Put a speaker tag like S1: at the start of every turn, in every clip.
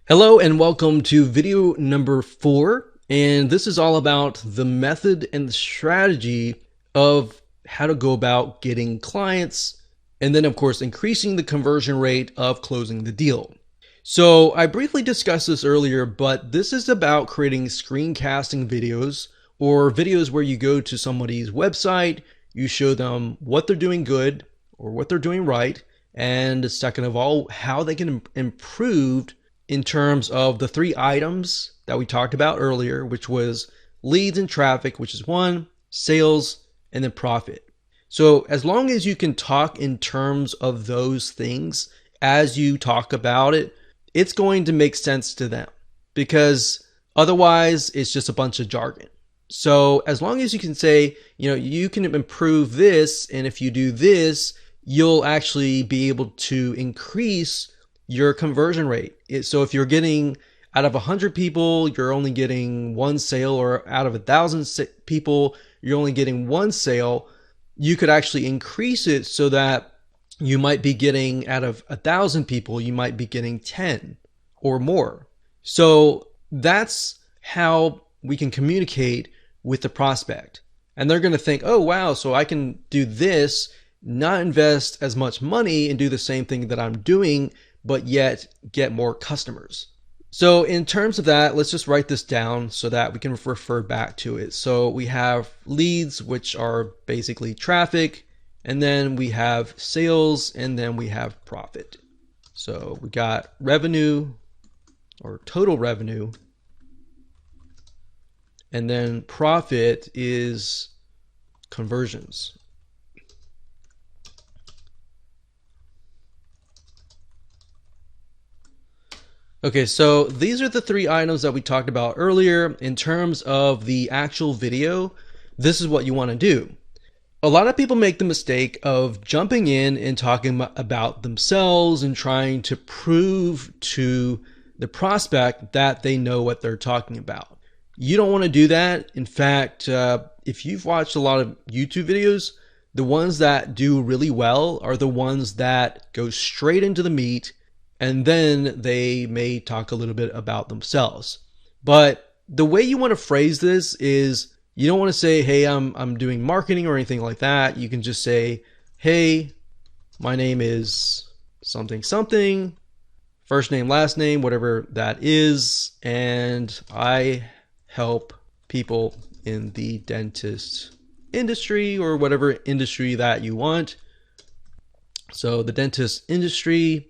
S1: Hello and welcome to video number 4, and this is all about the method and the strategy of how to go about getting clients and then of course increasing the conversion rate of closing the deal. So I briefly discussed this earlier, but this is about creating screencasting videos or videos where you go to somebody's website, you show them what they're doing good or what they're doing right, and second of all, how they can improve in terms of the 3 items that we talked about earlier, which was leads and traffic, which is 1, sales, and then profit. So as long as you can talk in terms of those things as you talk about it, it's going to make sense to them, because otherwise it's just a bunch of jargon. So as long as you can say, you can improve this, and if you do this, you'll actually be able to increase your conversion rate. So if you're getting out of 100 people, you're only getting 1 sale, or out of 1,000 people, you're only getting 1 sale, you could actually increase it so that you might be getting, out of 1,000 people, you might be getting 10 or more. So that's how we can communicate with the prospect. And they're going to think, oh, wow, so I can do this, not invest as much money and do the same thing that I'm doing, but yet get more customers. So in terms of that, let's just write this down so that we can refer back to it. So we have leads, which are basically traffic, and then we have sales, and then we have profit. So we got revenue, or total revenue, and then profit is conversions. Okay, so these are the 3 items that we talked about earlier. In terms of the actual video, this is what you want to do. A lot of people make the mistake of jumping in and talking about themselves and trying to prove to the prospect that they know what they're talking about. You don't want to do that. In fact, if you've watched a lot of YouTube videos, the ones that do really well are the ones that go straight into the meat, and then they may talk a little bit about themselves. But the way you want to phrase this is, you don't want to say, hey, I'm doing marketing or anything like that. You can just say, hey, my name is something something, first name, last name, whatever that is, and I help people in the dentist industry, or whatever industry that you want. So the dentist industry.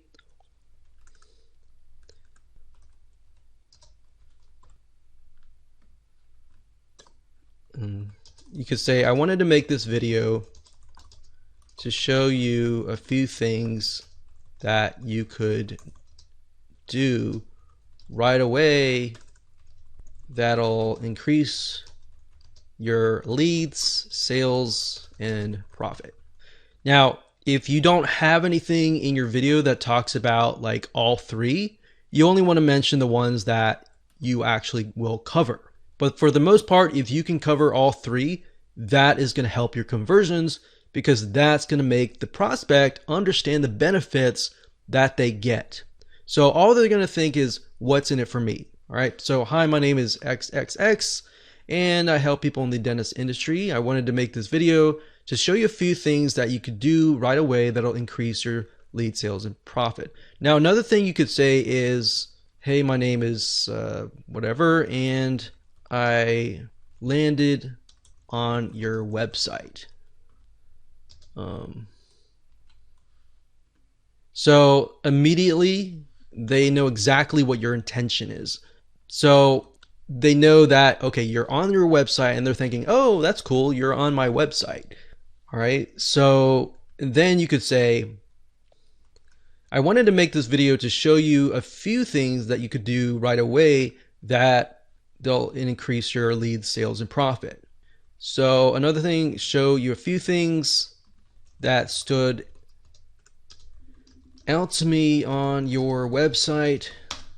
S1: You could say, I wanted to make this video to show you a few things that you could do right away that'll increase your leads, sales, and profit. Now, if you don't have anything in your video that talks about like all 3, you only want to mention the ones that you actually will cover. But for the most part, if you can cover all 3, that is going to help your conversions, because that's going to make the prospect understand the benefits that they get. So all they're going to think is, what's in it for me? All right. So, hi, my name is XXX, and I help people in the dentist industry. I wanted to make this video to show you a few things that you could do right away that'll increase your lead, sales, and profit. Now, another thing you could say is, hey, my name is whatever, and I landed on your website. So immediately they know exactly what your intention is. So they know that, okay, you're on your website, and they're thinking, oh, that's cool, you're on my website. All right. So then you could say, I wanted to make this video to show you a few things that you could do right away that they'll increase your leads, sales, and profit. So another thing, show you a few things that stood out to me on your website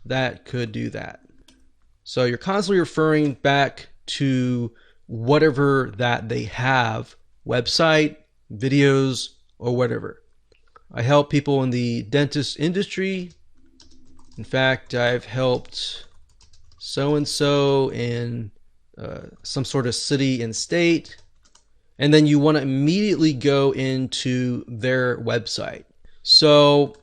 S1: that could do that. So you're constantly referring back to whatever that they have, website, videos, or whatever. I help people in the dentist industry. In fact, I've helped so-and-so in some sort of city and state. And then you want to immediately go into their website. So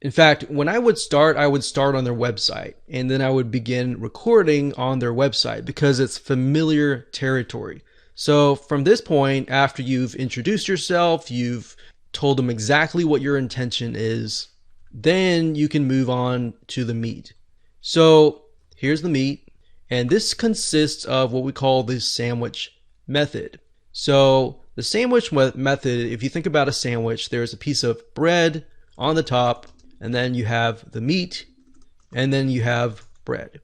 S1: in fact, when I would start on their website, and then I would begin recording on their website because it's familiar territory. So from this point, after you've introduced yourself, you've told them exactly what your intention is, then you can move on to the meat. So here's the meat, and this consists of what we call the sandwich method. So the sandwich method, if you think about a sandwich, there's a piece of bread on the top, and then you have the meat, and then you have bread.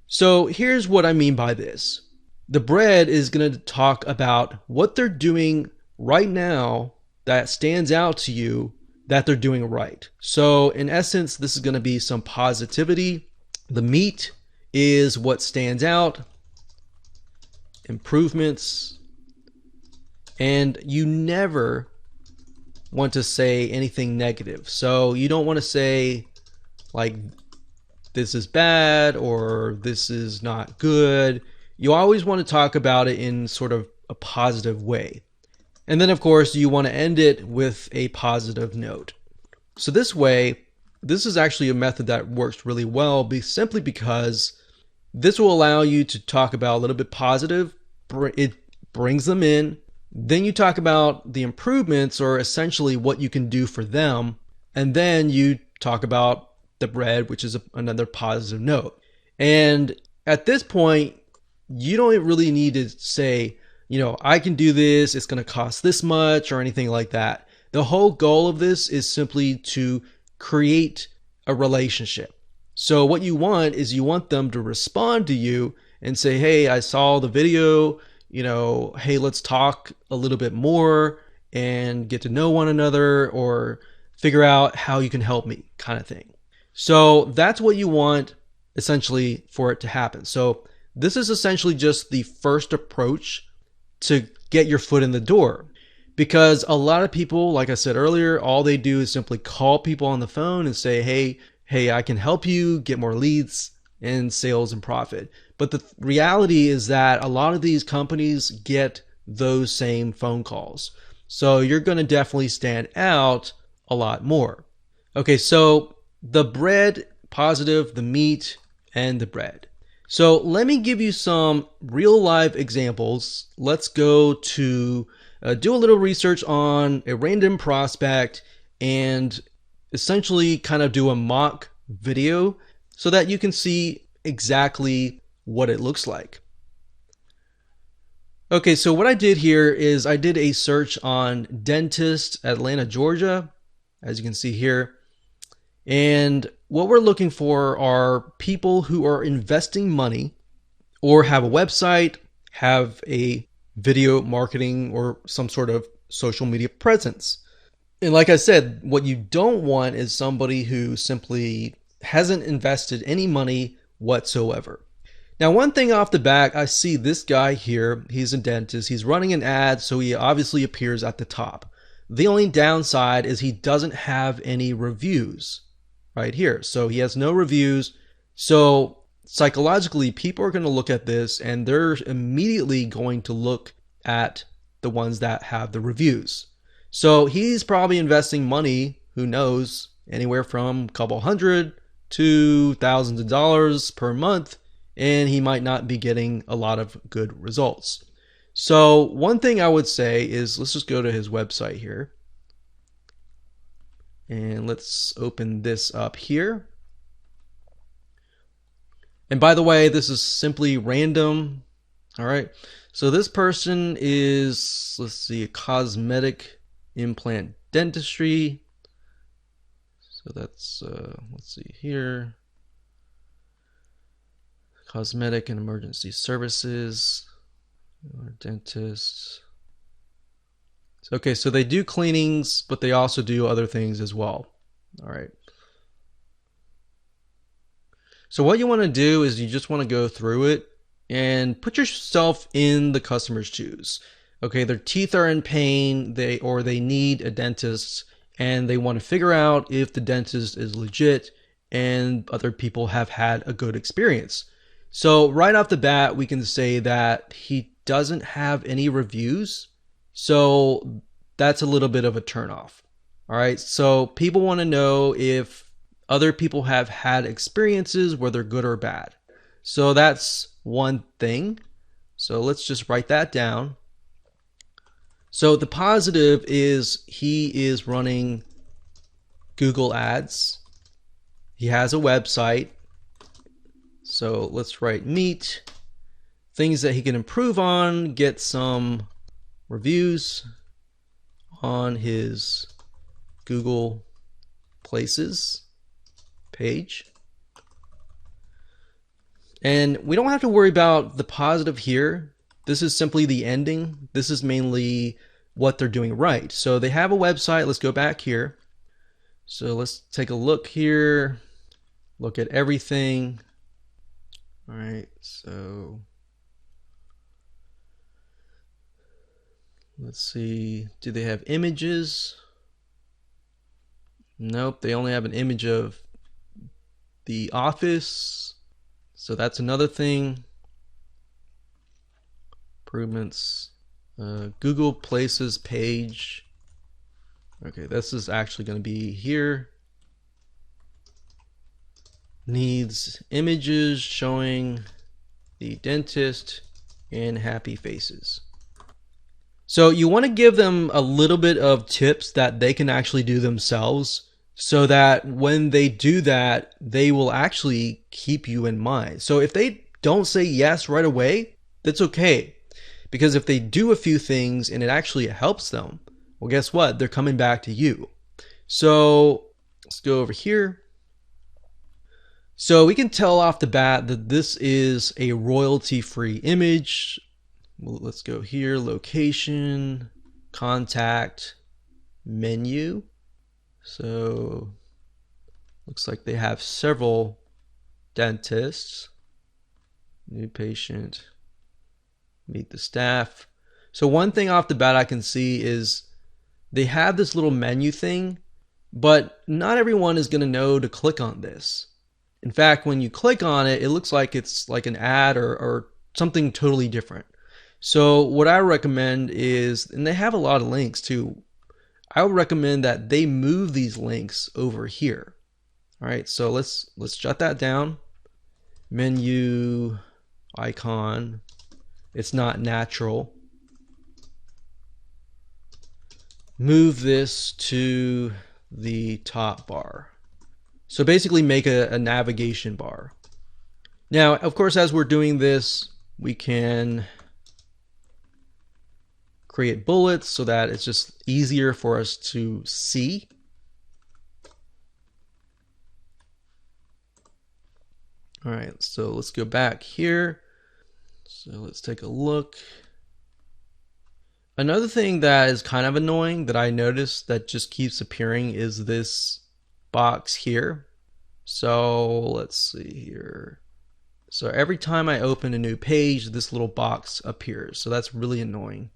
S1: So here's what I mean by this. The bread is going to talk about what they're doing right now that stands out to you that they're doing right. So in essence, this is going to be some positivity. The meat is what stands out, improvements, and you never want to say anything negative. So you don't want to say like this is bad or this is not good. You always want to talk about it in sort of a positive way. And then of course you want to end it with a positive note. So this way, this is actually a method that works really well simply because this will allow you to talk about a little bit positive. It brings them in. Then you talk about the improvements, or essentially what you can do for them. And then you talk about the bread, which is another positive note. And at this point, you don't really need to say, you know, I can do this, it's going to cost this much or anything like that. The whole goal of this is simply to create a relationship. So what you want is you want them to respond to you and say, hey, I saw the video, you know, hey, let's talk a little bit more and get to know one another, or figure out how you can help me, kind of thing. So that's what you want essentially for it to happen. So this is essentially just the first approach to get your foot in the door, because a lot of people, like I said earlier, all they do is simply call people on the phone and say, hey, I can help you get more leads and sales and profit. But the reality is that a lot of these companies get those same phone calls. So you're going to definitely stand out a lot more. Okay, so the bread, positive, the meat, and the bread. So let me give you some real life examples. Let's go to do a little research on a random prospect and essentially kind of do a mock video so that you can see exactly what it looks like. Okay, so what I did here is I did a search on dentist, Atlanta, Georgia, as you can see here. And what we're looking for are people who are investing money or have a website, have a video marketing or some sort of social media presence. And like I said, what you don't want is somebody who simply hasn't invested any money whatsoever. Now, one thing off the back, I see this guy here, he's a dentist, he's running an ad, so he obviously appears at the top. The only downside is he doesn't have any reviews right here. So he has no reviews. So psychologically, people are going to look at this and they're immediately going to look at the ones that have the reviews. So he's probably investing money, who knows, anywhere from a couple hundred to thousands of dollars per month, and he might not be getting a lot of good results. So one thing I would say is, let's just go to his website here. And let's open this up here. And by the way, this is simply random. All right. So this person is, let's see, a cosmetic implant dentistry. So that's, let's see here. Cosmetic and emergency services. Dentists. Okay, so they do cleanings, but they also do other things as well. All right. So what you want to do is you just want to go through it and put yourself in the customer's shoes. Okay, their teeth are in pain, they need a dentist, and they want to figure out if the dentist is legit and other people have had a good experience. So right off the bat, we can say that he doesn't have any reviews. So that's a little bit of a turnoff. All right. So people want to know if other people have had experiences, whether good or bad. So that's one thing. So let's just write that down. So the positive is he is running Google Ads. He has a website. So let's write meet. Things that he can improve on, get some reviews on his Google Places page. And we don't have to worry about the positive here. This is simply the ending. This is mainly what they're doing right. So they have a website. Let's go back here. So let's take a look here. Look at everything. All right, so let's see. Do they have images? Nope, they only have an image of the office. So that's another thing. Improvements. Google Places page. Okay, this is actually going to be here. Needs images showing the dentist and happy faces. So you want to give them a little bit of tips that they can actually do themselves, so that when they do that, they will actually keep you in mind. So if they don't say yes right away, that's okay. Because if they do a few things and it actually helps them, well, guess what? They're coming back to you. So let's go over here. So we can tell off the bat that this is a royalty-free image. Well, let's go here, location, contact, menu. So looks like they have several dentists. New patient, meet the staff. So one thing off the bat I can see is they have this little menu thing, but not everyone is going to know to click on this. In fact, when you click on it, it looks like it's like an ad or something totally different. So what I recommend is, and they have a lot of links too, I would recommend that they move these links over here. All right, so let's jot that down. Menu icon, it's not natural. Move this to the top bar. So basically make a navigation bar. Now, of course, as we're doing this, we can create bullets so that it's just easier for us to see. All right, so let's go back here. So let's take a look. Another thing that is kind of annoying that I noticed that just keeps appearing is this box here. So let's see here. So every time I open a new page, this little box appears. So that's really annoying.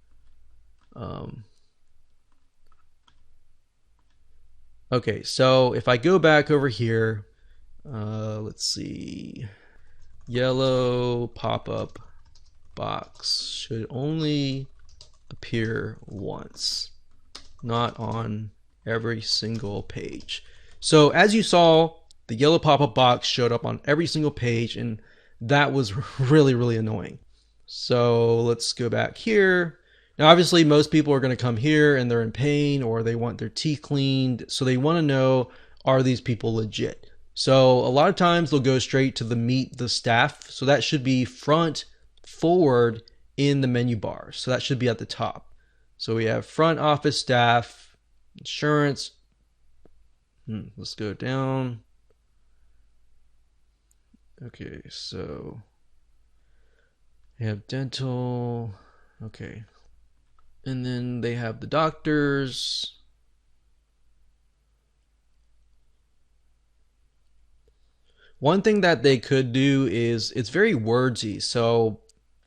S1: Okay, so if I go back over here, let's see. Yellow pop-up box should only appear once, not on every single page. So as you saw, the yellow pop-up box showed up on every single page, and that was really, really annoying. So let's go back here. Now, obviously, most people are going to come here and they're in pain or they want their teeth cleaned. So they want to know, are these people legit? So a lot of times they'll go straight to the meet the staff. So that should be front forward in the menu bar. So that should be at the top. So we have front office staff, insurance. Let's go down. Okay, so we have dental. Okay. And then they have the doctors. One thing that they could do is it's very wordsy. So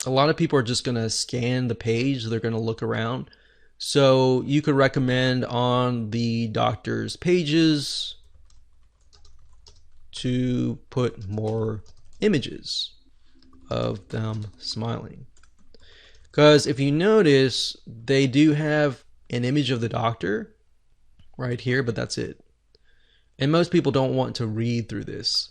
S1: a lot of people are just going to scan the page. They're going to look around. So you could recommend on the doctor's pages, to put more images of them smiling. Because if you notice, they do have an image of the doctor right here, but that's it. And most people don't want to read through this.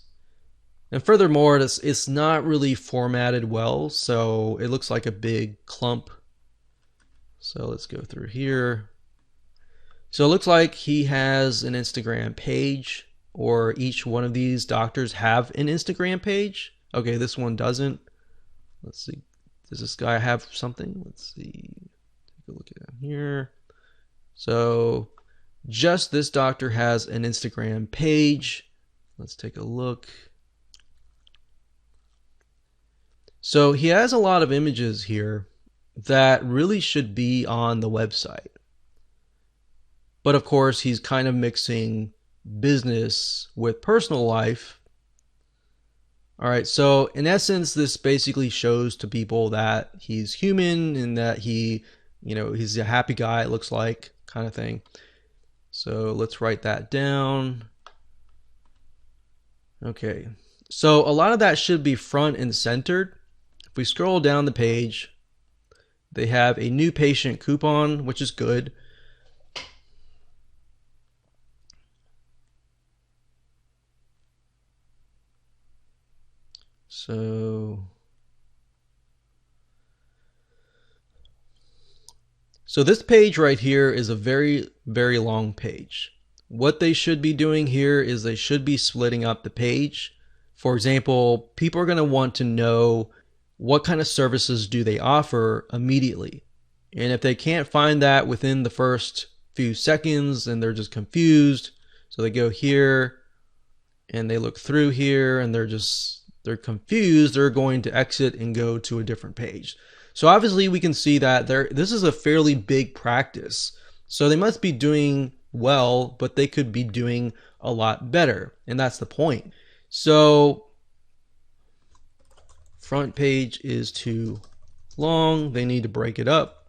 S1: And furthermore, it's not really formatted well, so it looks like a big clump. So let's go through here. So it looks like he has an Instagram page, or each one of these doctors have an Instagram page. Okay, this one doesn't. Let's see. Does this guy have something? Let's see. Take a look at him here. So just this doctor has an Instagram page. Let's take a look. So he has a lot of images here that really should be on the website. But of course, he's kind of mixing business with personal life. All right, so in essence, this basically shows to people that he's human and that he's a happy guy, it looks like, kind of thing. So let's write that down. Okay, so a lot of that should be front and centered. If we scroll down the page, they have a new patient coupon, which is good. So this page right here is a very, very long page. What they should be doing here is they should be splitting up the page. For example, people are going to want to know what kind of services do they offer immediately. And if they can't find that within the first few seconds, then they're just confused. So they go here and they look through here and they're confused. They're going to exit and go to a different page. So obviously we can see that this is a fairly big practice. So they must be doing well, but they could be doing a lot better. And that's the point. So front page is too long. They need to break it up.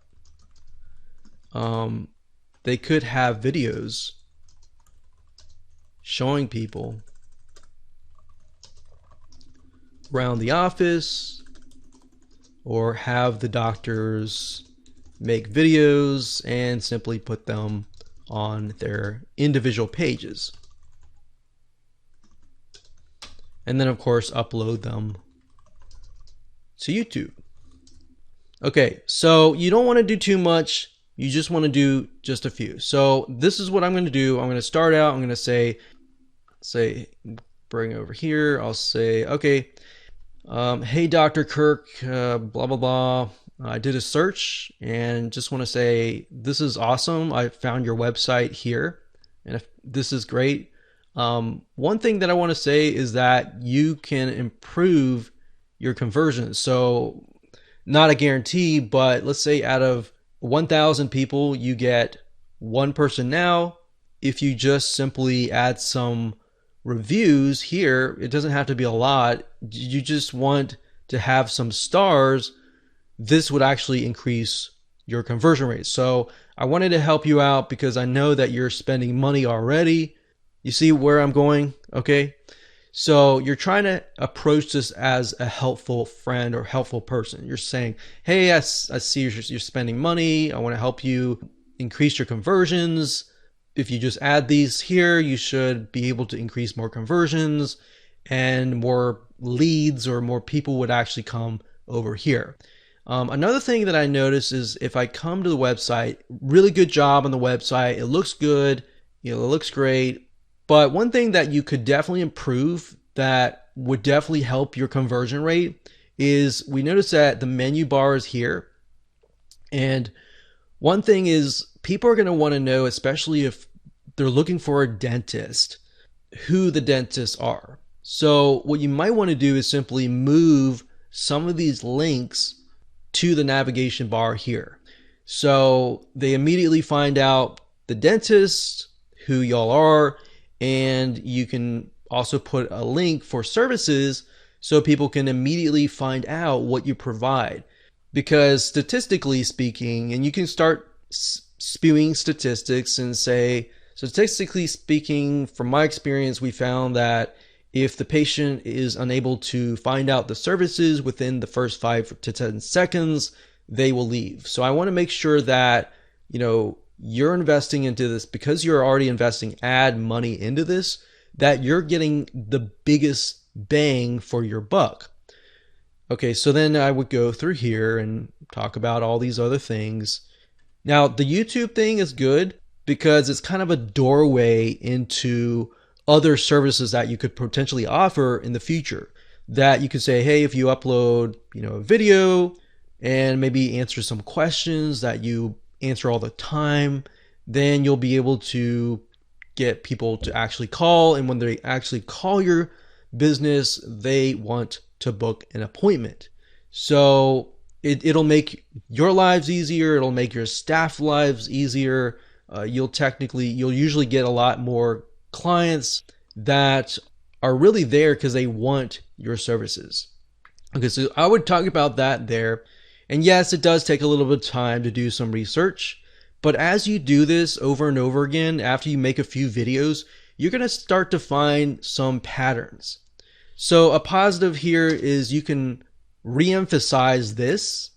S1: They could have videos showing people around the office, or have the doctors make videos and simply put them on their individual pages. And then of course upload them to YouTube. Okay, so you don't want to do too much. You just want to do just a few. So this is what I'm going to do. I'm going to start out. I'm going to say, bring over here. I'll say, okay, hey, Dr. Kirk, blah, blah, blah. I did a search and just want to say, this is awesome. I found your website here and if this is great. One thing that I want to say is that you can improve your conversions. So not a guarantee, but let's say out of 1,000 people, you get one person now. If you just simply add some reviews here, it doesn't have to be a lot. You just want to have some stars. This would actually increase your conversion rate. So I wanted to help you out because I know that you're spending money already. You see where I'm going? Okay. So you're trying to approach this as a helpful friend or helpful person. You're saying, hey, I see you're spending money. I want to help you increase your conversions. If you just add these here, you should be able to increase more conversions and more leads, or more people would actually come over here. Another thing that I notice is if I come to the website, really good job on the website. It looks good. It looks great. But one thing that you could definitely improve that would definitely help your conversion rate is we notice that the menu bar is here. And one thing is people are going to want to know, especially if they're looking for a dentist, who the dentists are. So what you might want to do is simply move some of these links to the navigation bar here. So they immediately find out the dentist, who y'all are, and you can also put a link for services so people can immediately find out what you provide. Because statistically speaking, and you can start spewing statistics and say, statistically speaking, from my experience, we found that If the patient is unable to find out the services within the first 5 to 10 seconds, they will leave. So I want to make sure that, you're investing into this because you're already investing ad money into this, that you're getting the biggest bang for your buck. Okay, so then I would go through here and talk about all these other things. Now, the YouTube thing is good because it's kind of a doorway into other services that you could potentially offer in the future. That you could say, hey, if you upload, a video and maybe answer some questions that you answer all the time, then you'll be able to get people to actually call. And when they actually call your business, they want to book an appointment. So it'll make your lives easier. It'll make your staff lives easier. You'll usually get a lot more clients that are really there because they want your services. Okay, so I would talk about that there. And yes, it does take a little bit of time to do some research, but as you do this over and over again, after you make a few videos, you're going to start to find some patterns. So a positive here is you can re-emphasize this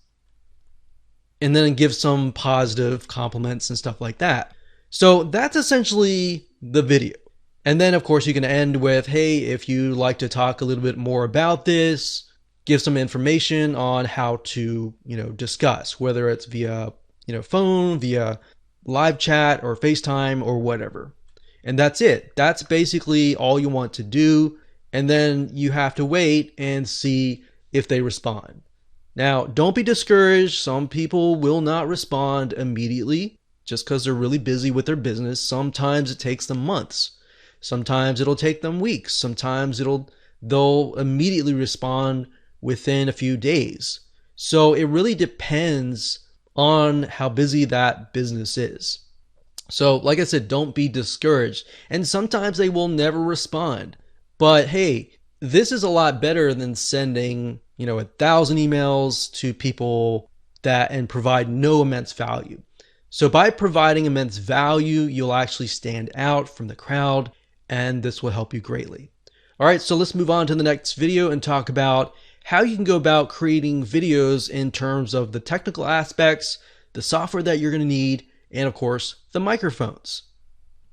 S1: and then give some positive compliments and stuff like that. So that's essentially the video. And then of course you can end with, hey, if you'd like to talk a little bit more about this, give some information on how to, discuss, whether it's via, phone, via live chat or FaceTime or whatever. And that's it. That's basically all you want to do. And then you have to wait and see if they respond. Now, don't be discouraged. Some people will not respond immediately just because they're really busy with their business. Sometimes it takes them months. Sometimes it'll take them weeks. Sometimes they'll immediately respond within a few days. So it really depends on how busy that business is. So like I said, don't be discouraged. And sometimes they will never respond. But hey, this is a lot better than sending, 1,000 emails to people and provide no immense value. So by providing immense value, you'll actually stand out from the crowd, and this will help you greatly. All right, so let's move on to the next video and talk about how you can go about creating videos in terms of the technical aspects, the software that you're going to need, and of course, the microphones.